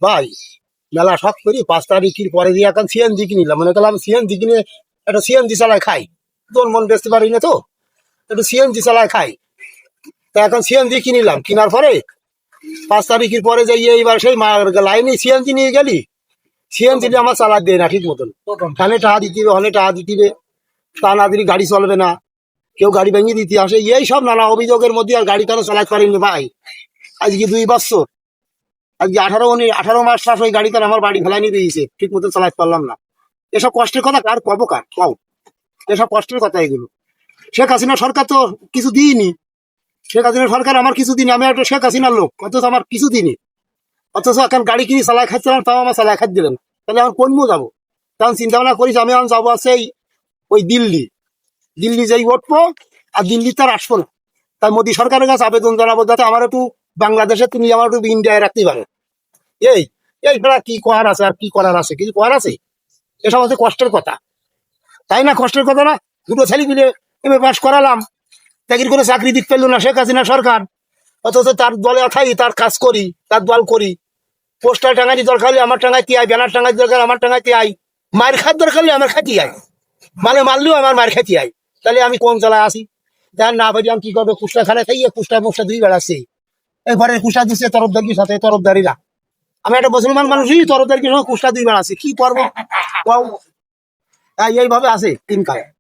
ভাই মেলা শখ করি 5 তারিখের পরে দিয়ে এখন সিএনজি কিনিলাম, মনে করলাম সিএনজি কিনে একটা সিএনজি চালায় খাই, তোর মন বেচতে পারি না তো, একটু সিএনজি চালায় খাই। তা এখন সিএনজি কিনিলাম, কেনার পরে 5 তারিখের পরে যাই এইবার সেই লাইনে সিএনজি নিয়ে গেলি, সিএনজি আমার চালাতে দেয় না ঠিক মতন, কানে টাকা দিতে হবে, হলে টাকা দিতে হবে, তা না দিলে গাড়ি চলবে না, কেউ গাড়ি ভেঙে দিতে আসে, এই সব নানা অভিযোগের মধ্যে আর গাড়ি কেন চালাতে পারিনি ভাই। আজকে 2 বছর, আজকে 18 মাস শ্বাস ওই গাড়ি তার আমার বাড়ি ফেলাই নিয়ে দিয়েছে, ঠিক মতো চালাতে পারলাম না। এসব কষ্টের কথা কার কব, কার কও, এসব কষ্টের কথা এগুলো। শেখ হাসিনা সরকার তো কিছু দিইনি, শেখ হাসিনা সরকার আমার কিছু দিন, আমি একটা শেখ হাসিনার লোক, অথচ আমার কিছু দিনই, অথচ এখন গাড়ি কিনে চালায় খাচ্ছিলাম, তাও আমার চালায় খাত দিলেন। তাহলে আমার কোন যাবো? তখন চিন্তা ভাবনা করিস আমি এখন যাবো আছে ওই দিল্লি, দিল্লি যাই উঠবো, আর দিল্লি তার আসবো না। তাই মোদী সরকারের কাছে আবেদন জানাবো যাতে আমার একটু বাংলাদেশে তুমি আমার একটু ইন্ডিয়ায় রাখতে পারো। এই এই বেড়া কি করার আছে, আর কি করার আছে, কিছু করার আছে? এসব হচ্ছে কষ্টের কথা, তাই না? কষ্টের কথা না? দুটো ছেলে মিলে এম এ পাস করালাম, চাকরির কোনো চাকরি দিতে পারলো না শেখ হাসিনা সরকার, অথচ তার দলে থাই, তার কাজ করি, তার দল করি, পোস্টার টাঙাইতে দরকার হলে আমার টাঙাইতে আই, ব্যানার টাঙাইতে দরকার আমার টাঙাইতে আই, মায়ের খাত দরকার হলে আমার খাতি আই, মানে মারলেও আমার মায়ের খাতি আই। তাহলে আমি কোন চালায় আসি? দেন না ভাই, আমি কি করবো? কুষ্টা খানে খাইয়ে কুষ্টা মুষ্টা দুই বেড়াচ্ছি, এবারে কুষ্টা দিচ্ছে তরফদারির সাথে, তরফদারিরা, আমি একটা মুসলমান মানুষই তরফদারির সঙ্গে কুষ্টা দুই বেড়াচ্ছি, কি করবো? এইভাবে আছে দিনকাল।